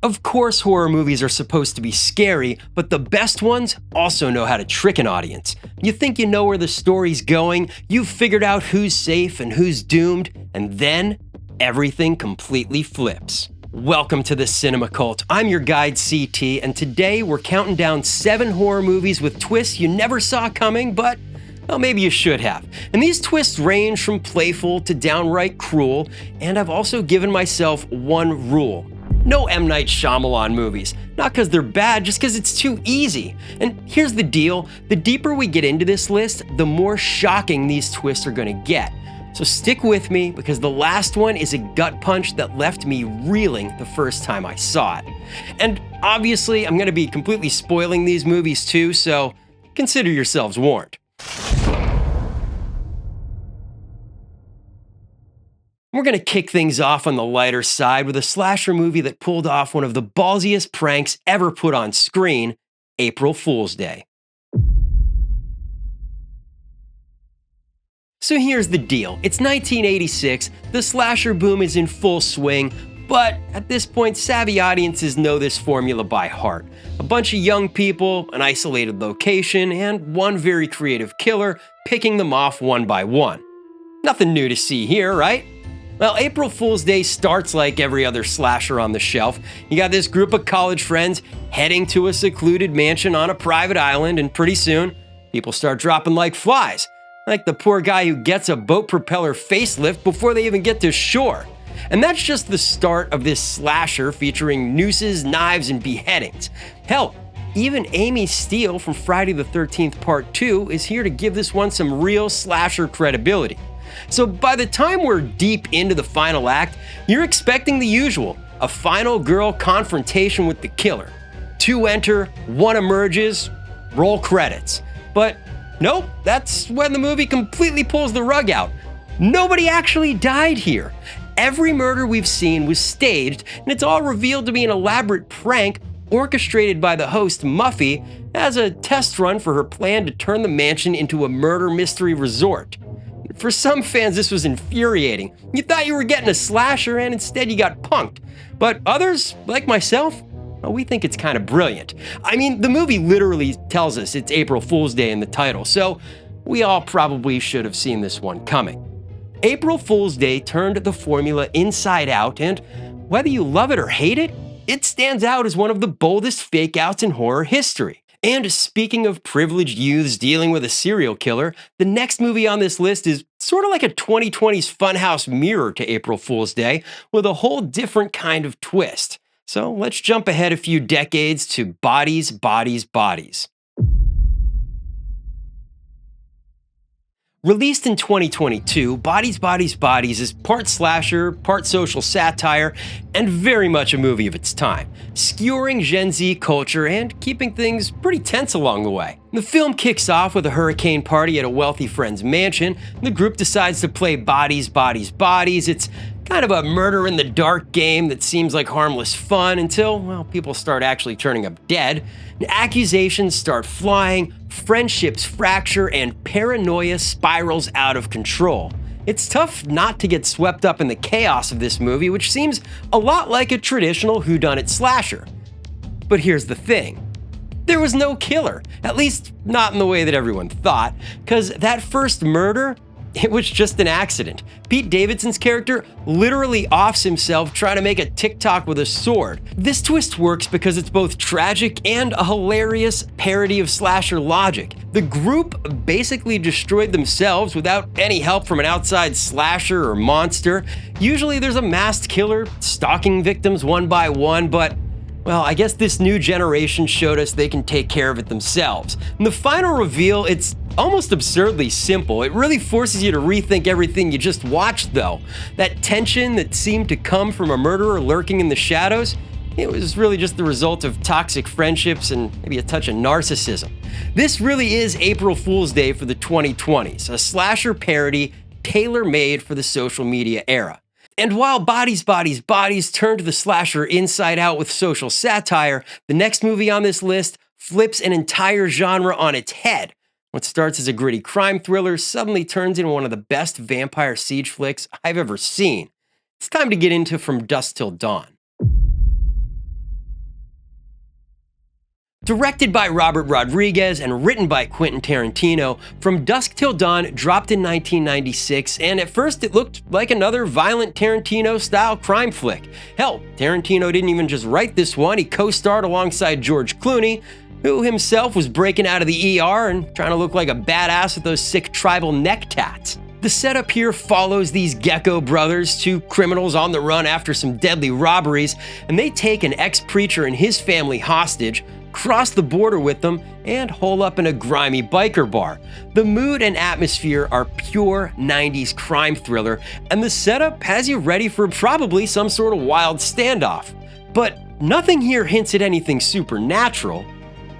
Of course, horror movies are supposed to be scary, but the best ones also know how to trick an audience. You think you know where the story's going, you've figured out who's safe and who's doomed, and then everything completely flips. Welcome to the Cinema Cult. I'm your guide, CT, and today we're counting down 7 horror movies with twists you never saw coming, but well, maybe you should have. And these twists range from playful to downright cruel, and I've also given myself one rule. No M. Night Shyamalan movies. Not because they're bad, just because it's too easy. And here's the deal, the deeper we get into this list, the more shocking these twists are gonna get. So stick with me, because the last one is a gut punch that left me reeling the first time I saw it. And obviously, I'm gonna be completely spoiling these movies too, so consider yourselves warned. We're going to kick things off on the lighter side with a slasher movie that pulled off one of the ballsiest pranks ever put on screen, April Fool's Day. So here's the deal. It's 1986, the slasher boom is in full swing, but at this point, savvy audiences know this formula by heart. A bunch of young people, an isolated location, and one very creative killer picking them off one by one. Nothing new to see here, right? Well, April Fool's Day starts like every other slasher on the shelf. You got this group of college friends heading to a secluded mansion on a private island, and pretty soon, people start dropping like flies. Like the poor guy who gets a boat propeller facelift before they even get to shore. And that's just the start of this slasher featuring nooses, knives, and beheadings. Hell, even Amy Steele from Friday the 13th Part 2 is here to give this one some real slasher credibility. So by the time we're deep into the final act, you're expecting the usual, a final girl confrontation with the killer. 2 enter, 1 emerges, roll credits. But nope, that's when the movie completely pulls the rug out. Nobody actually died here. Every murder we've seen was staged, and it's all revealed to be an elaborate prank orchestrated by the host Muffy as a test run for her plan to turn the mansion into a murder mystery resort. For some fans, this was infuriating. You thought you were getting a slasher, and instead you got punked. But others, like myself, well, we think it's kind of brilliant. I mean, the movie literally tells us it's April Fool's Day in the title, so we all probably should have seen this one coming. April Fool's Day turned the formula inside out, and whether you love it or hate it, it stands out as one of the boldest fake-outs in horror history. And speaking of privileged youths dealing with a serial killer, the next movie on this list is sort of like a 2020's Funhouse mirror to April Fool's Day, with a whole different kind of twist. So let's jump ahead a few decades to Bodies, Bodies, Bodies. Released in 2022, Bodies, Bodies, Bodies is part slasher, part social satire, and very much a movie of its time, skewering Gen Z culture and keeping things pretty tense along the way. The film kicks off with a hurricane party at a wealthy friend's mansion. The group decides to play Bodies, Bodies, Bodies. It's kind of a murder-in-the-dark game that seems like harmless fun until, well, people start actually turning up dead. Accusations start flying, friendships fracture, and paranoia spirals out of control. It's tough not to get swept up in the chaos of this movie, which seems a lot like a traditional whodunit slasher. But here's the thing. There was no killer, at least not in the way that everyone thought, because that first murder, it was just an accident. Pete Davidson's character literally offs himself trying to make a TikTok with a sword. This twist works because it's both tragic and a hilarious parody of slasher logic. The group basically destroyed themselves without any help from an outside slasher or monster. Usually there's a masked killer stalking victims one by one, but well, I guess this new generation showed us they can take care of it themselves. In the final reveal, it's almost absurdly simple. It really forces you to rethink everything you just watched, though. That tension that seemed to come from a murderer lurking in the shadows, it was really just the result of toxic friendships and maybe a touch of narcissism. This really is April Fool's Day for the 2020s, a slasher parody tailor-made for the social media era. And while Bodies, Bodies, Bodies turned the slasher inside out with social satire, the next movie on this list flips an entire genre on its head. What starts as a gritty crime thriller suddenly turns into one of the best vampire siege flicks I've ever seen. It's time to get into From Dusk Till Dawn. Directed by Robert Rodriguez and written by Quentin Tarantino, From Dusk Till Dawn dropped in 1996, and at first it looked like another violent Tarantino-style crime flick. Hell, Tarantino didn't even just write this one, he co-starred alongside George Clooney, who himself was breaking out of the ER and trying to look like a badass with those sick tribal neck tats. The setup here follows these Gecko brothers, two criminals on the run after some deadly robberies, and they take an ex-preacher and his family hostage, cross the border with them, and hole up in a grimy biker bar. The mood and atmosphere are pure 90s crime thriller, and the setup has you ready for probably some sort of wild standoff. But nothing here hints at anything supernatural,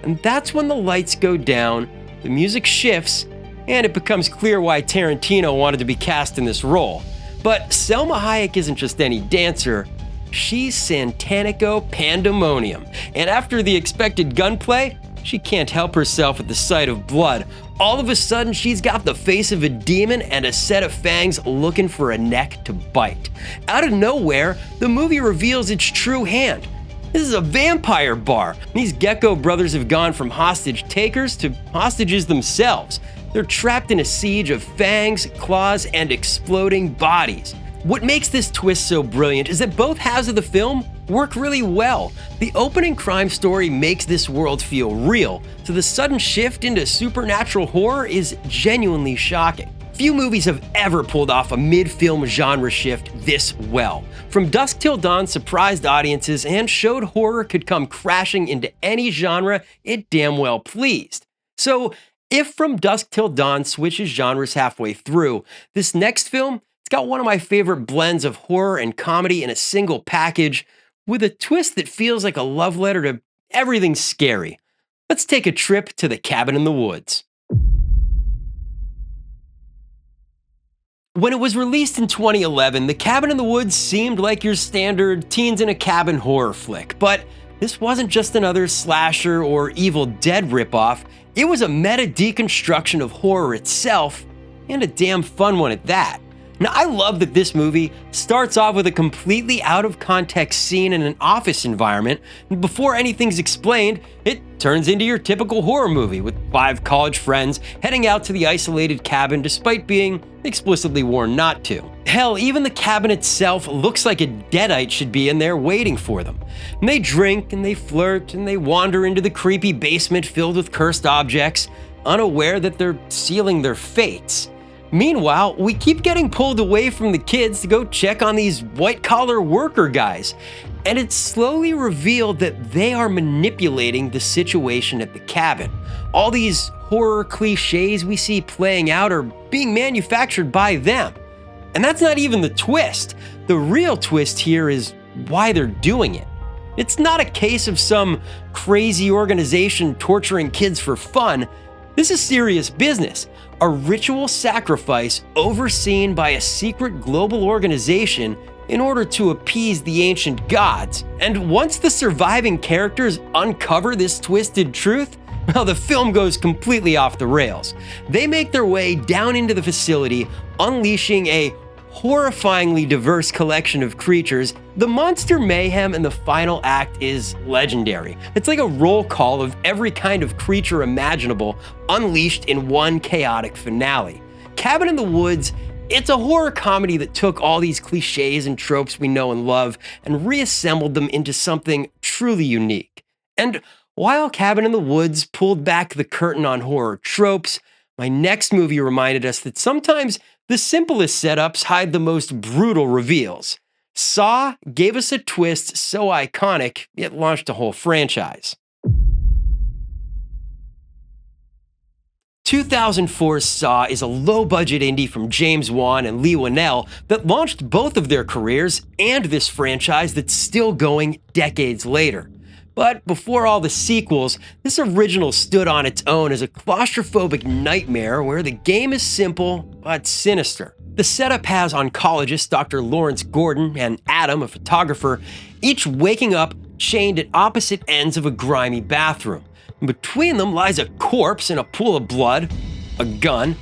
and that's when the lights go down, the music shifts, and it becomes clear why Tarantino wanted to be cast in this role. But Selma Hayek isn't just any dancer, she's Santanico Pandemonium. And after the expected gunplay, she can't help herself at the sight of blood. All of a sudden, she's got the face of a demon and a set of fangs looking for a neck to bite. Out of nowhere, the movie reveals its true hand. This is a vampire bar. These Gecko brothers have gone from hostage takers to hostages themselves. They're trapped in a siege of fangs, claws, and exploding bodies. What makes this twist so brilliant is that both halves of the film work really well. The opening crime story makes this world feel real, so the sudden shift into supernatural horror is genuinely shocking. Few movies have ever pulled off a mid-film genre shift this well. From Dusk Till Dawn surprised audiences and showed horror could come crashing into any genre it damn well pleased. So, if From Dusk Till Dawn switches genres halfway through, this next film, it's got one of my favorite blends of horror and comedy in a single package, with a twist that feels like a love letter to everything scary. Let's take a trip to the cabin in the woods. When it was released in 2011, The Cabin in the Woods seemed like your standard teens in a cabin horror flick, but this wasn't just another slasher or Evil Dead ripoff, it was a meta deconstruction of horror itself, and a damn fun one at that. Now, I love that this movie starts off with a completely out of context scene in an office environment, and before anything's explained, it turns into your typical horror movie with 5 college friends heading out to the isolated cabin despite being explicitly warned not to. Hell, even the cabin itself looks like a deadite should be in there waiting for them. And they drink and they flirt and they wander into the creepy basement filled with cursed objects, unaware that they're sealing their fates. Meanwhile, we keep getting pulled away from the kids to go check on these white-collar worker guys, and it's slowly revealed that they are manipulating the situation at the cabin. All these horror cliches we see playing out are being manufactured by them. And that's not even the twist. The real twist here is why they're doing it. It's not a case of some crazy organization torturing kids for fun. This is serious business. A ritual sacrifice overseen by a secret global organization in order to appease the ancient gods. And once the surviving characters uncover this twisted truth, well, the film goes completely off the rails. They make their way down into the facility, unleashing a horrifyingly diverse collection of creatures. The monster mayhem in the final act is legendary. It's like a roll call of every kind of creature imaginable unleashed in one chaotic finale. Cabin in the Woods, it's a horror comedy that took all these cliches and tropes we know and love and reassembled them into something truly unique. And while Cabin in the Woods pulled back the curtain on horror tropes, my next movie reminded us that sometimes the simplest setups hide the most brutal reveals. Saw gave us a twist so iconic, it launched a whole franchise. 2004's Saw is a low-budget indie from James Wan and Lee Winnell that launched both of their careers and this franchise that's still going decades later. But before all the sequels, this original stood on its own as a claustrophobic nightmare where the game is simple but sinister. The setup has oncologist Dr. Lawrence Gordon and Adam, a photographer, each waking up chained at opposite ends of a grimy bathroom. And between them lies a corpse in a pool of blood, a gun,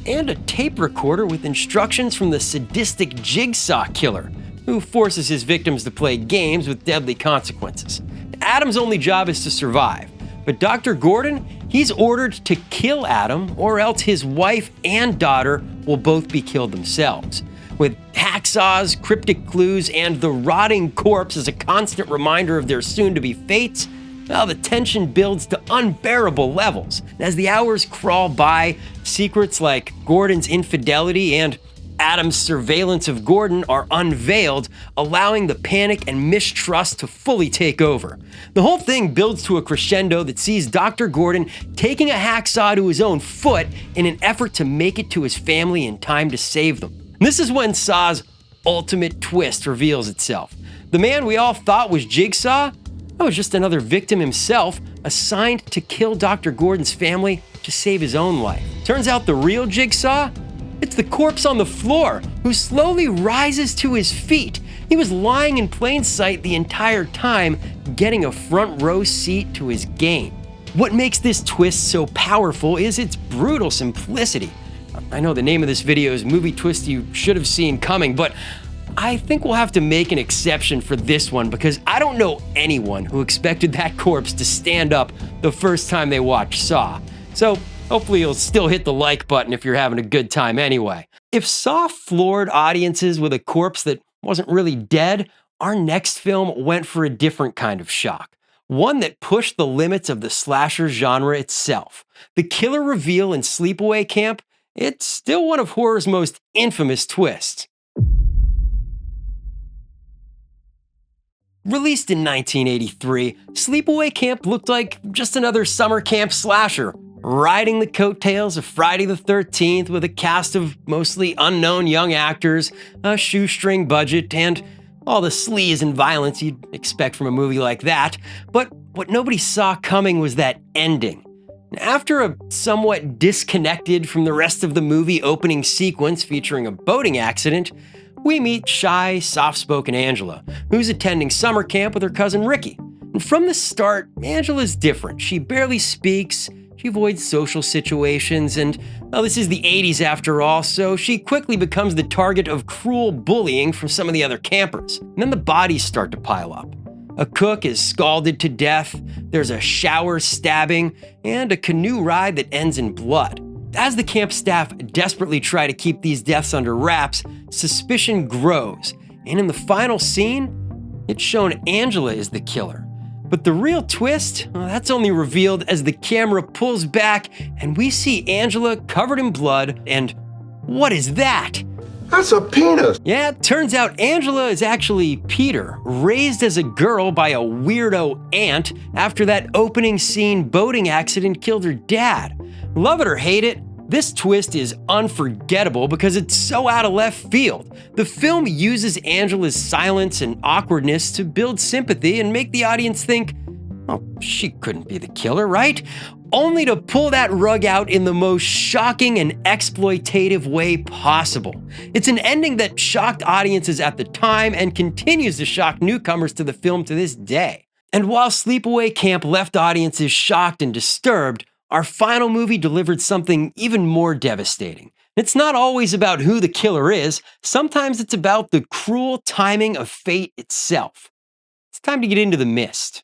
and a tape recorder with instructions from the sadistic jigsaw killer, who forces his victims to play games with deadly consequences. Adam's only job is to survive. But Dr. Gordon, he's ordered to kill Adam, or else his wife and daughter will both be killed themselves. With hacksaws, cryptic clues, and the rotting corpse as a constant reminder of their soon-to-be fates, well, the tension builds to unbearable levels. As the hours crawl by, secrets like Gordon's infidelity and Adam's surveillance of Gordon are unveiled, allowing the panic and mistrust to fully take over. The whole thing builds to a crescendo that sees Dr. Gordon taking a hacksaw to his own foot in an effort to make it to his family in time to save them. And this is when Saw's ultimate twist reveals itself. The man we all thought was Jigsaw was just another victim himself, assigned to kill Dr. Gordon's family to save his own life. Turns out the real Jigsaw? It's the corpse on the floor, who slowly rises to his feet. He was lying in plain sight the entire time, getting a front row seat to his game. What makes this twist so powerful is its brutal simplicity. I know the name of this video is Movie Twist You Should Have Seen Coming, but I think we'll have to make an exception for this one because I don't know anyone who expected that corpse to stand up the first time they watched Saw. So hopefully you'll still hit the like button if you're having a good time anyway. If Saw floored audiences with a corpse that wasn't really dead, our next film went for a different kind of shock. One that pushed the limits of the slasher genre itself. The killer reveal in Sleepaway Camp, it's still one of horror's most infamous twists. Released in 1983, Sleepaway Camp looked like just another summer camp slasher, riding the coattails of Friday the 13th with a cast of mostly unknown young actors, a shoestring budget, and all the sleaze and violence you'd expect from a movie like that. But what nobody saw coming was that ending. After a somewhat disconnected from the rest of the movie opening sequence featuring a boating accident, we meet shy, soft-spoken Angela, who's attending summer camp with her cousin Ricky. And from the start, Angela's different. She barely speaks, she avoids social situations, and, well, this is the 80s after all, so she quickly becomes the target of cruel bullying from some of the other campers. And then the bodies start to pile up. A cook is scalded to death, there's a shower stabbing, and a canoe ride that ends in blood. As the camp staff desperately try to keep these deaths under wraps, suspicion grows, and in the final scene, it's shown Angela is the killer. But the real twist, well, that's only revealed as the camera pulls back and we see Angela covered in blood, and what is that? That's a penis! Yeah, it turns out Angela is actually Peter, raised as a girl by a weirdo aunt after that opening scene boating accident killed her dad. Love it or hate it, this twist is unforgettable because it's so out of left field. The film uses Angela's silence and awkwardness to build sympathy and make the audience think, oh, she couldn't be the killer, right? Only to pull that rug out in the most shocking and exploitative way possible. It's an ending that shocked audiences at the time and continues to shock newcomers to the film to this day. And while Sleepaway Camp left audiences shocked and disturbed, our final movie delivered something even more devastating. It's not always about who the killer is, sometimes it's about the cruel timing of fate itself. It's time to get into The Mist.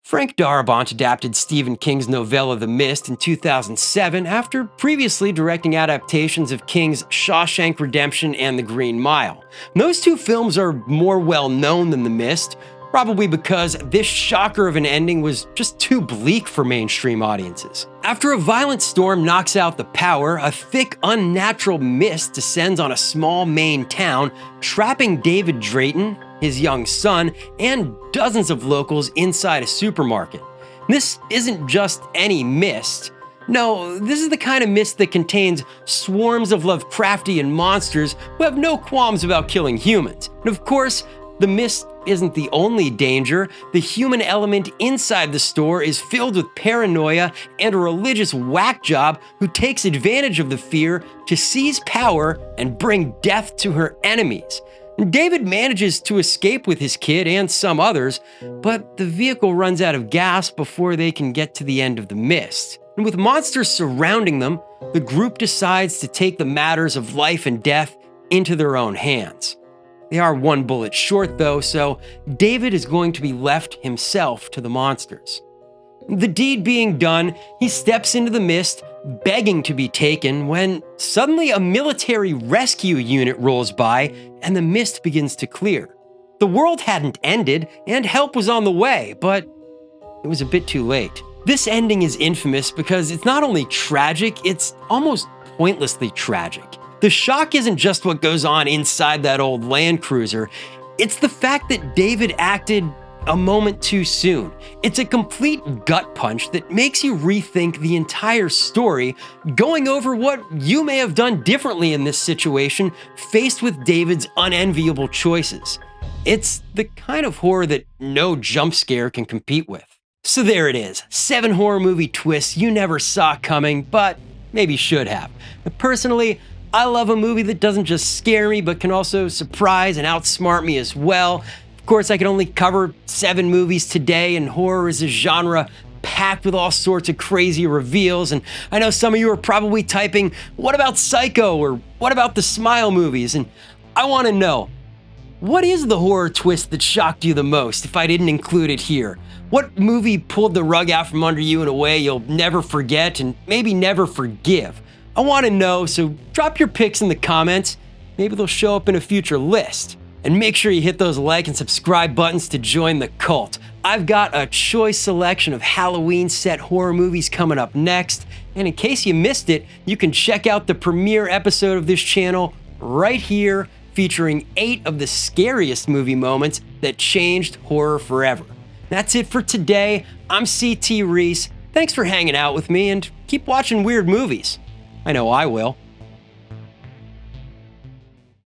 Frank Darabont adapted Stephen King's novella The Mist in 2007 after previously directing adaptations of King's Shawshank Redemption and The Green Mile. Those two films are more well known than The Mist, probably because this shocker of an ending was just too bleak for mainstream audiences. After a violent storm knocks out the power, a thick, unnatural mist descends on a small Maine town, trapping David Drayton, his young son, and dozens of locals inside a supermarket. This isn't just any mist. No, this is the kind of mist that contains swarms of Lovecraftian monsters who have no qualms about killing humans. And of course, the mist isn't the only danger. The human element inside the store is filled with paranoia and a religious whack job who takes advantage of the fear to seize power and bring death to her enemies. David manages to escape with his kid and some others, but the vehicle runs out of gas before they can get to the end of the mist. And with monsters surrounding them, the group decides to take the matters of life and death into their own hands. They are one bullet short though, so David is going to be left himself to the monsters. The deed being done, he steps into the mist, begging to be taken, when suddenly a military rescue unit rolls by and the mist begins to clear. The world hadn't ended and help was on the way, but it was a bit too late. This ending is infamous because it's not only tragic, it's almost pointlessly tragic. The shock isn't just what goes on inside that old Land Cruiser, it's the fact that David acted a moment too soon. It's a complete gut punch that makes you rethink the entire story, going over what you may have done differently in this situation, faced with David's unenviable choices. It's the kind of horror that no jump scare can compete with. So there it is, 7 horror movie twists you never saw coming, but maybe should have. Personally, I love a movie that doesn't just scare me, but can also surprise and outsmart me as well. Of course, I can only cover 7 movies today, and horror is a genre packed with all sorts of crazy reveals, and I know some of you are probably typing, what about Psycho, or what about the Smile movies? And I want to know, what is the horror twist that shocked you the most if I didn't include it here? What movie pulled the rug out from under you in a way you'll never forget and maybe never forgive? I want to know, so drop your picks in the comments. Maybe they'll show up in a future list. And make sure you hit those like and subscribe buttons to join the cult. I've got a choice selection of Halloween set horror movies coming up next. And in case you missed it, you can check out the premiere episode of this channel right here, featuring 8 of the scariest movie moments that changed horror forever. That's it for today. I'm CT Reese. Thanks for hanging out with me and keep watching weird movies. I know I will.